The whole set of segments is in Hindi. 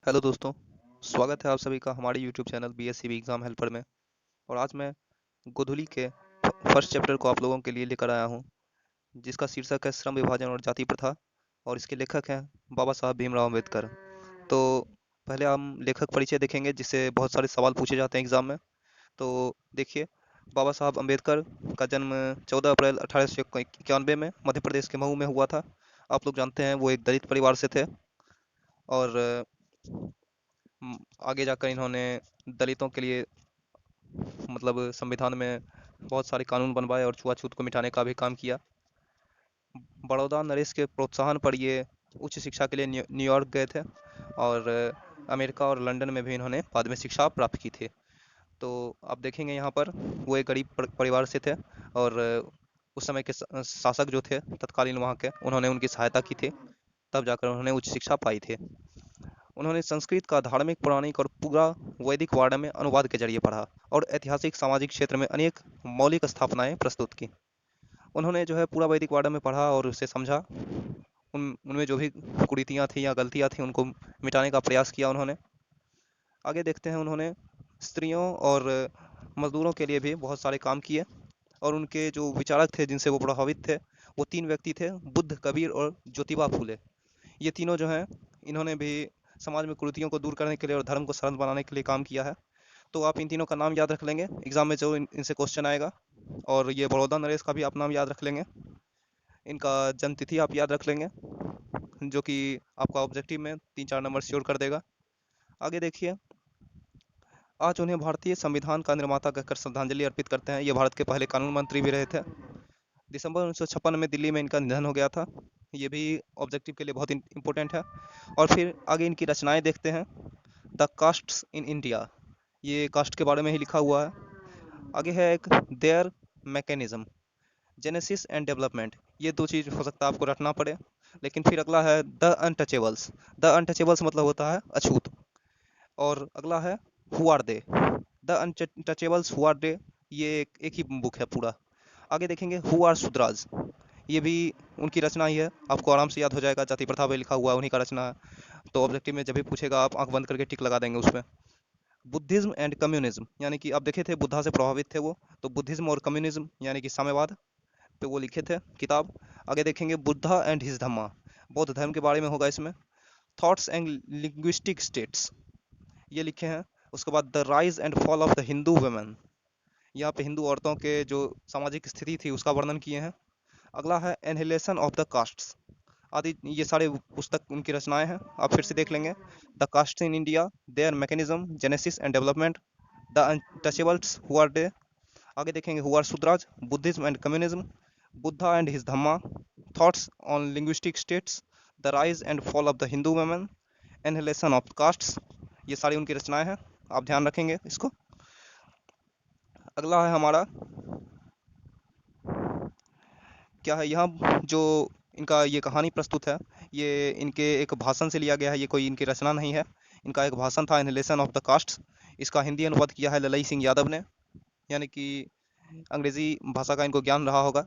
हेलो दोस्तों। स्वागत है आप सभी का हमारे YouTube channel BSCB exam helper में। और आज मैं गोधुली के फर्स्ट चैप्टर को आप लोगों के लिए लेकर आया हूँ, जिसका शीर्षक है श्रम विभाजन और जाति प्रथा। और इसके लेखक हैं बाबा साहब भीमराव अम्बेडकर। तो पहले हम लेखक परिचय देखेंगे, जिससे बहुत सारे सवाल पूछे जाते हैं एग्ज़ाम में। तो देखिए, बाबा साहब अम्बेडकर का जन्म 14 अप्रैल 1891 में मध्य प्रदेश के मऊ में हुआ था। आप लोग जानते हैं वो एक दलित परिवार से थे। और आगे जाकर इन्होंने दलितों के लिए मतलब संविधान में बहुत सारे कानून बनवाए और छुआछूत को मिटाने का भी काम किया। बड़ौदा नरेश के प्रोत्साहन पर ये उच्च शिक्षा के लिए न्यूयॉर्क गए थे। और अमेरिका और लंदन में भी इन्होंने बाद में शिक्षा प्राप्त की थी। तो आप देखेंगे यहाँ पर वो एक गरीब परिवार से थे। और उस समय के शासक जो थे तत्कालीन वहाँ के, उन्होंने उनकी सहायता की थी, तब जाकर उन्होंने उच्च शिक्षा पाई थी। उन्होंने संस्कृत का धार्मिक, पौराणिक और पूरा वैदिक वाङ्मय में अनुवाद के जरिए पढ़ा और ऐतिहासिक सामाजिक क्षेत्र में अनेक मौलिक स्थापनाएं प्रस्तुत की। उन्होंने जो है पूरा वैदिक वाङ्मय में पढ़ा और उसे समझा। उनमें जो भी कुरीतियाँ थी या गलतियाँ थी उनको मिटाने का प्रयास किया उन्होंने। आगे देखते हैं, उन्होंने स्त्रियों और मजदूरों के लिए भी बहुत सारे काम किए। और उनके जो विचारक थे जिनसे वो प्रभावित थे, वो तीन व्यक्ति थे: बुद्ध, कबीर और ज्योतिबा फूले। ये तीनों जो हैं, इन्होंने भी समाज में कुरीतियों को दूर करने के लिए और धर्म को सरल बनाने के लिए काम किया है। तो आप इन तीनों का नाम याद रख लेंगे, एग्जाम में जो इनसे क्वेश्चन आएगा। और ये बड़ौदा नरेश का भी आप नाम याद रख लेंगे। इनका जन्म तिथि आप याद रख लेंगे, जो कि आपका ऑब्जेक्टिव में 3-4 नंबर श्योर कर देगा। आगे देखिए, आज उन्हें भारतीय संविधान का निर्माता कहकर श्रद्धांजलि अर्पित करते हैं। ये भारत के पहले कानून मंत्री भी रहे थे। दिसंबर 1956 में दिल्ली में इनका निधन हो गया था। ये भी ऑब्जेक्टिव के लिए बहुत इंपॉर्टेंट है। और फिर आगे इनकी रचनाएं देखते हैं। द कास्ट्स इन इंडिया, ये कास्ट के बारे में ही लिखा हुआ है। आगे है एक there mechanism, genesis and development. ये दो चीज़ हो सकता है आपको रटना पड़े। लेकिन फिर अगला है द अनटचेबल्स। द अनटचेबल्स मतलब होता है अछूत। और अगला है who are they, the untouchables who are they. ये एक ही बुक है पूरा। आगे देखेंगे हु आर शुद्राज। ये भी उनकी रचना ही है, आपको आराम से याद हो जाएगा, जाति प्रथा पे लिखा हुआ है, उन्हीं का रचना है। तो ऑब्जेक्टिव में जब भी पूछेगा आप आंख बंद करके टिक लगा देंगे उसमें। बुद्धिज्म एंड कम्युनिज्म, यानी कि आप देखे थे बुद्धा से प्रभावित थे वो, तो बुद्धिज्म और कम्युनिज्म यानी कि साम्यवाद पे वो लिखे थे किताब। आगे देखेंगे बुद्धा एंड हिज धम्मा, बौद्ध धर्म के बारे में होगा इसमें। थॉट्स एंड लिंग्विस्टिक स्टेट्स, ये लिखे हैं। उसके बाद the rise and fall of the Hindu women, यहाँ पे हिंदू औरतों के जो सामाजिक स्थिति थी उसका वर्णन किए हैं। अगला है एनहिलेशन ऑफ द कास्ट्स आदि। ये सारे पुस्तक उनकी रचनाएं हैं, आप फिर से देख लेंगे। The caste in India, their mechanism, genesis and development, the untouchables who are they. आगे देखेंगे who are Shudras, Buddhism and communism, Buddha and his Dhamma, thoughts on linguistic states, the rise and fall of the Hindu women, annihilation of castes. ये सारी उनकी रचनाएं हैं, आप ध्यान रखेंगे इसको। अगला है हमारा, क्या है यहाँ जो इनका ये कहानी प्रस्तुत है, ये इनके एक भाषण से लिया गया है, ये कोई इनकी रचना नहीं है। इनका एक भाषण था एनहिलेशन ऑफ द कास्ट्स। इसका हिंदी अनुवाद किया है ललई सिंह यादव ने। यानी कि अंग्रेजी भाषा का इनको ज्ञान रहा होगा।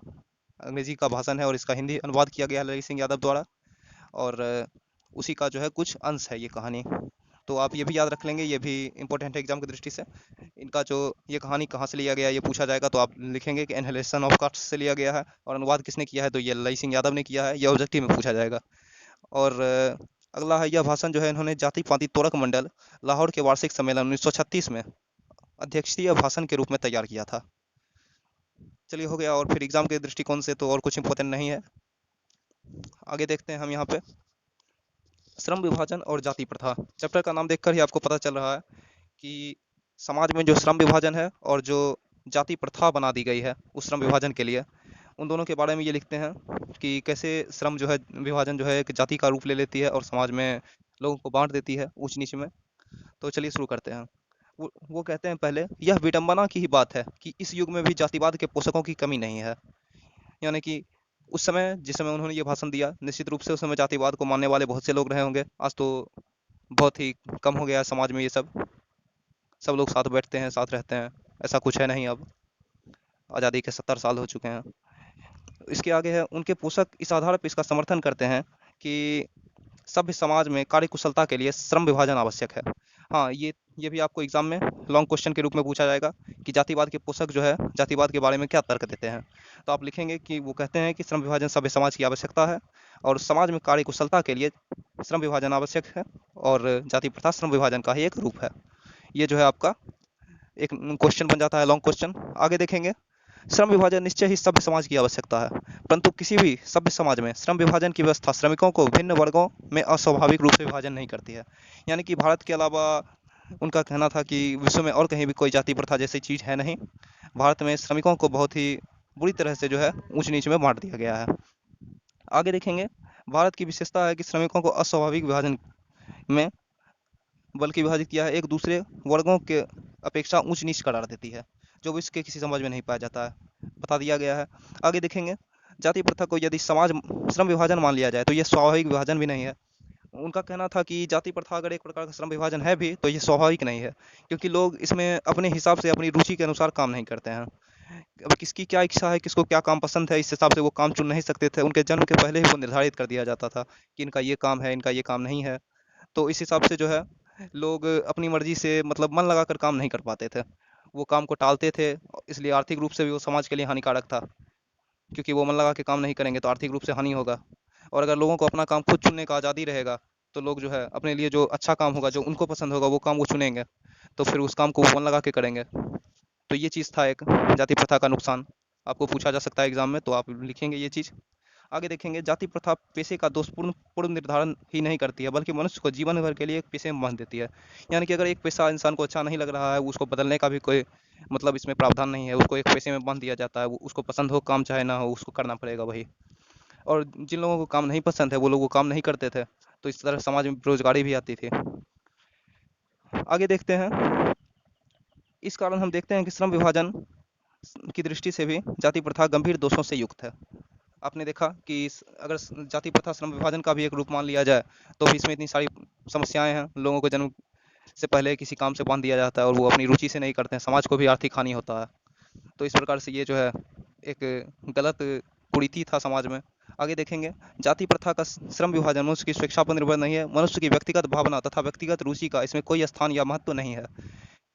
अंग्रेजी का भाषण है और इसका हिंदी अनुवाद किया गया है ललई सिंह यादव द्वारा। और उसी का जो है कुछ अंश है ये कहानी। तो आप ये भी याद रख लेंगे, ये भी इंपॉर्टेंट है एग्जाम की दृष्टि से। इनका जो ये कहानी कहाँ से लिया गया ये पूछा जाएगा तो आप लिखेंगे कि एनहिलेशन ऑफ कास्ट से लिया गया है। और अनुवाद किसने किया है, तो ये लई सिंह यादव ने किया है। ये ऑब्जेक्टिव में पूछा जाएगा। और अगला है, यह भाषण जो है इन्होंने जाति पाति तोरक मंडल लाहौर के वार्षिक सम्मेलन 1936 में अध्यक्षीय भाषण के रूप में तैयार किया था। चलिए, हो गया। और फिर एग्जाम के दृष्टिकोण से तो और कुछ इंपॉर्टेंट नहीं है। आगे देखते हैं हम यहाँ पे श्रम विभाजन और जाति प्रथा। चैप्टर का नाम देखकर ही आपको पता चल रहा है कि समाज में जो श्रम विभाजन है और जो जाति प्रथा बना दी गई है उस श्रम विभाजन के लिए, उन दोनों के बारे में ये लिखते हैं कि कैसे श्रम जो है विभाजन जो है एक जाति का रूप ले लेती है और समाज में लोगों को बांट देती है ऊंच नीच में। तो चलिए शुरू करते हैं। वो कहते हैं, पहले यह विडंबना की ही बात है कि इस युग में भी जातिवाद के पोषकों की कमी नहीं है। यानी कि उस समय जिस समय उन्होंने ये भाषण दिया, निश्चित रूप से उस समय जातिवाद को मानने वाले बहुत से लोग रहे होंगे। आज तो बहुत ही कम हो गया है समाज में ये सब लोग साथ बैठते हैं, साथ रहते हैं। ऐसा कुछ है नहीं अब, आज़ादी के 70 साल हो चुके हैं। इसके आगे है, उनके पोषक इस आधार पर इसका समर्थन करते हैं कि सभ्य समाज में कार्यकुशलता के लिए श्रम विभाजन आवश्यक है। हाँ, ये भी आपको एग्जाम में लॉन्ग क्वेश्चन के रूप में पूछा जाएगा कि जातिवाद के पोषक जो है जातिवाद के बारे में क्या तर्क देते हैं। तो आप लिखेंगे कि वो कहते हैं कि श्रम विभाजन सभ्य समाज की आवश्यकता है और समाज में कार्यकुशलता के लिए श्रम विभाजन आवश्यक है, और जाति प्रथा श्रम विभाजन का ही एक रूप है। ये जो है आपका एक क्वेश्चन बन जाता है, लॉन्ग क्वेश्चन। आगे देखेंगे, श्रम विभाजन निश्चय ही सभ्य समाज की आवश्यकता है, परंतु किसी भी सभ्य समाज में श्रम विभाजन की व्यवस्था श्रमिकों को विभिन्न वर्गों में अस्वाभाविक रूप से विभाजन नहीं करती है। यानी कि भारत के अलावा उनका कहना था कि विश्व में और कहीं भी कोई जाति प्रथा जैसी चीज़ है नहीं। भारत में श्रमिकों को बहुत ही बुरी तरह से जो है ऊंच नीच में बांट दिया गया है। आगे देखेंगे, भारत की विशेषता है कि श्रमिकों को अस्वाभाविक विभाजन में बल्कि विभाजित किया है, एक दूसरे वर्गों के अपेक्षा ऊंच नीच करार देती है, जो विश्व के किसी समाज में नहीं पाया जाता है, बता दिया गया है। आगे देखेंगे, जाति प्रथा को यदि समाज श्रम विभाजन मान लिया जाए तो यह स्वाभाविक विभाजन भी नहीं है। उनका कहना था कि जाति प्रथा अगर एक प्रकार का श्रम विभाजन है भी तो ये स्वाभाविक नहीं है, क्योंकि लोग इसमें अपने हिसाब से अपनी रुचि के अनुसार काम नहीं करते हैं। अब किसकी क्या इच्छा है, किसको क्या काम पसंद है, इस हिसाब से वो काम चुन नहीं सकते थे। उनके जन्म के पहले ही वो निर्धारित कर दिया जाता था कि इनका ये काम है, इनका ये काम नहीं है। तो इस हिसाब से जो है लोग अपनी मर्जी से मतलब मन लगाकर काम नहीं कर पाते थे, वो काम को टालते थे। इसलिए आर्थिक रूप से भी वो समाज के लिए हानिकारक था, क्योंकि वो मन लगा के काम नहीं करेंगे तो आर्थिक रूप से हानि होगा। और अगर लोगों को अपना काम खुद चुनने का आज़ादी रहेगा तो लोग जो है अपने लिए जो अच्छा काम होगा, जो उनको पसंद होगा, वो काम वो चुनेंगे, तो फिर उस काम को वो मन लगा के करेंगे। तो ये चीज़ था एक जाति प्रथा का नुकसान, आपको पूछा जा सकता है एग्जाम में, तो आप लिखेंगे ये चीज़। आगे देखेंगे, जाति प्रथा पेशे का दोषपूर्ण पूर्व निर्धारण ही नहीं करती है, बल्कि मनुष्य को जीवन भर के लिए एक पेशे में बांध देती है। यानी कि अगर एक पेशा इंसान को अच्छा नहीं लग रहा है, उसको बदलने का भी कोई मतलब इसमें प्रावधान नहीं है, उसको एक पेशे में बांध दिया जाता है। वो उसको पसंद हो काम चाहे ना हो, उसको करना पड़ेगा वही। और जिन लोगों को काम नहीं पसंद है वो लोग वो काम नहीं करते थे, तो इस तरह समाज में बेरोजगारी भी आती थी। आगे देखते हैं, इस कारण हम देखते हैं कि श्रम विभाजन की दृष्टि से भी जाति प्रथा गंभीर दोषों से युक्त है। आपने देखा कि अगर जाति प्रथा श्रम विभाजन का भी एक रूप मान लिया जाए तो भी इसमें इतनी सारी समस्याएं हैं। लोगों को जन्म से पहले किसी काम से बांध दिया जाता है और वो अपनी रुचि से नहीं करते हैं, समाज को भी आर्थिक हानि होता है। तो इस प्रकार से ये जो है एक गलत कुरीति था समाज में। आगे देखेंगे, जाति प्रथा का श्रम विभाजन मनुष्य की स्वेच्छा पर निर्भर नहीं है, मनुष्य की व्यक्तिगत भावना तथा व्यक्तिगत रुचि का इसमें कोई स्थान या महत्व नहीं है।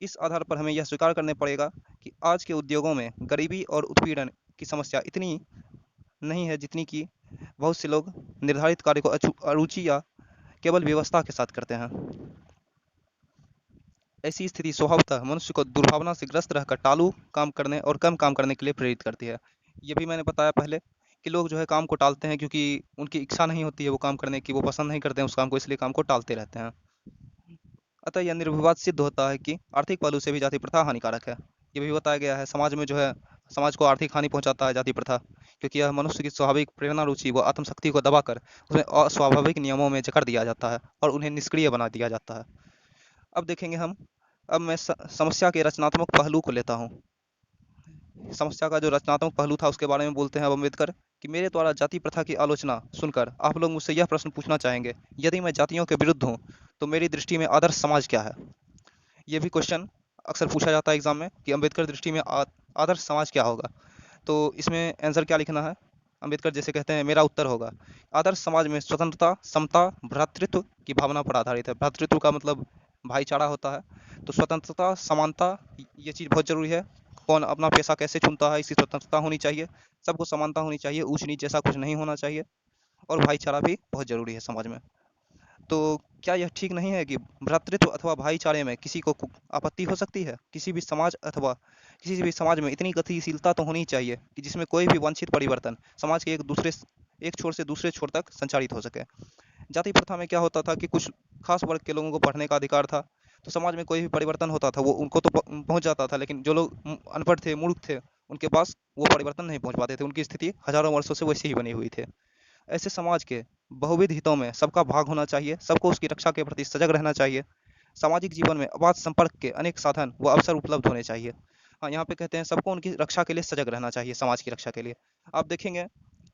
इस आधार पर हमें यह स्वीकार करने पड़ेगा कि आज के उद्योगों में गरीबी और उत्पीड़न की समस्या इतनी नहीं है जितनी कि बहुत से लोग निर्धारित कार्य को अरुचि या केवल व्यवस्था के साथ करते हैं। ऐसी स्थिति स्वभावतः मनुष्य को दुर्भावना से ग्रस्त रहकर टालू काम करने और कम काम करने के लिए प्रेरित करती है। ये भी मैंने बताया पहले कि लोग जो है काम को टालते हैं क्योंकि उनकी इच्छा नहीं होती है वो काम करने की, वो पसंद नहीं करते हैं उस काम को, इसलिए काम को टालते रहते हैं। अतः यह निर्विवाद सिद्ध होता है कि आर्थिक पहलू से भी जाति प्रथा हानिकारक है। ये भी बताया गया है, समाज में जो है समाज को आर्थिक हानि पहुंचाता है जाति प्रथा, क्योंकि यह मनुष्य की स्वाभाविक प्रेरणा रुचि व आत्मशक्ति को दबाकर उसमें अस्वाभाविक नियमों में जकड़ दिया जाता है और उन्हें निष्क्रिय बना दिया जाता है। अब देखेंगे हम, अब मैं समस्या के रचनात्मक पहलू को लेता हूँ। समस्या का जो रचनात्मक पहलू था उसके बारे में बोलते हैं अब अम्बेडकर कि मेरे द्वारा जाति प्रथा की आलोचना सुनकर आप लोग मुझसे यह प्रश्न पूछना चाहेंगे, यदि मैं जातियों के विरुद्ध हूँ तो मेरी दृष्टि में आदर्श समाज क्या है। ये भी क्वेश्चन अक्सर पूछा जाता है एग्जाम में कि अम्बेडकर दृष्टि में आदर्श समाज क्या होगा। तो इसमें आंसर क्या लिखना है, अम्बेडकर जैसे कहते हैं, मेरा उत्तर होगा, आदर्श समाज में स्वतंत्रता, समता, भ्रातृत्व की भावना पर आधारित है। भ्रातृत्व का मतलब भाईचारा होता है। तो स्वतंत्रता, समानता, ये चीज़ बहुत ज़रूरी है। कौन अपना पेशा कैसे चुनता है इसकी स्वतंत्रता होनी चाहिए, सबको समानता होनी चाहिए, ऊंच नीच जैसा कुछ नहीं होना चाहिए, और भाईचारा भी बहुत ज़रूरी है समाज में। तो क्या यह ठीक नहीं है कि भ्रातृत्व अथवा भाईचारे में किसी को आपत्ति हो सकती है। किसी भी समाज अथवा किसी भी समाज में इतनी गतिशीलता तो होनी चाहिए कि जिसमें कोई भी वांछित परिवर्तन समाज के एक छोर से दूसरे छोर तक संचारित हो सके। जाति प्रथा में क्या होता था कि कुछ खास वर्ग के लोगों को पढ़ने का अधिकार था, तो समाज में कोई भी परिवर्तन होता था वो उनको तो पहुंच जाता था, लेकिन जो लोग अनपढ़ थे, मूर्ख थे, उनके पास वो परिवर्तन नहीं पहुंच पाते थे। उनकी स्थिति हजारों वर्षों से वैसी ही बनी हुई थी। ऐसे समाज के बहुविध हितों में सबका भाग होना चाहिए, सबको उसकी रक्षा के प्रति सजग रहना चाहिए। सामाजिक जीवन में अबाध संपर्क के अनेक साधन व अवसर उपलब्ध होने चाहिए। हाँ, यहाँ पे कहते हैं सबको उनकी रक्षा के लिए सजग रहना चाहिए, समाज की रक्षा के लिए। आप देखेंगे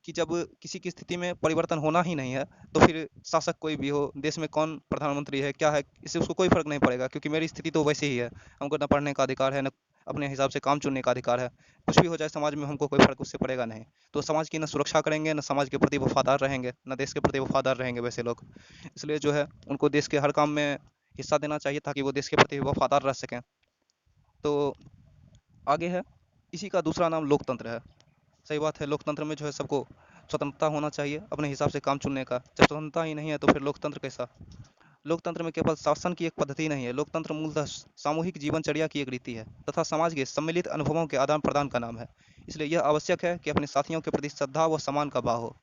कि जब किसी की स्थिति में परिवर्तन होना ही नहीं है तो फिर शासक कोई भी हो, देश में कौन प्रधानमंत्री है क्या है, इससे उसको कोई फर्क नहीं पड़ेगा, क्योंकि मेरी स्थिति तो वैसे ही है। हमको न पढ़ने का अधिकार है, न अपने हिसाब से काम चुनने का अधिकार है। कुछ भी हो जाए समाज में, हमको कोई फ़र्क उससे पड़ेगा नहीं। तो समाज की न सुरक्षा करेंगे, न समाज के प्रति वफ़ादार रहेंगे, न देश के प्रति वफ़ादार रहेंगे वैसे लोग। इसलिए जो है उनको देश के हर काम में हिस्सा देना चाहिए ताकि वो देश के प्रति वफ़ादार रह सकें। तो आगे है, इसी का दूसरा नाम लोकतंत्र है। सही बात है, लोकतंत्र में जो है सबको स्वतंत्रता होना चाहिए अपने हिसाब से काम चुनने का। जब स्वतंत्रता ही नहीं है तो फिर लोकतंत्र कैसा? लोकतंत्र में केवल शासन की एक पद्धति नहीं है, लोकतंत्र मूलतः सामूहिक जीवनचर्या की एक रीति है तथा समाज के सम्मिलित अनुभवों के आदान प्रदान का नाम है। इसलिए यह आवश्यक है कि अपने साथियों के प्रति श्रद्धा व सम्मान का भाव हो।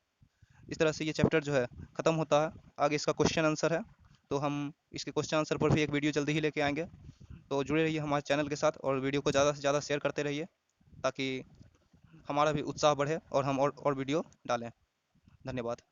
इस तरह से ये चैप्टर जो है ख़त्म होता है। आगे इसका क्वेश्चन आंसर है, तो हम इसके क्वेश्चन आंसर पर भी एक वीडियो जल्दी ही लेके आएंगे। तो जुड़े रहिए हमारे चैनल के साथ और वीडियो को ज़्यादा से ज़्यादा शेयर करते रहिए ताकि हमारा भी उत्साह बढ़े और हम और वीडियो डालें। धन्यवाद।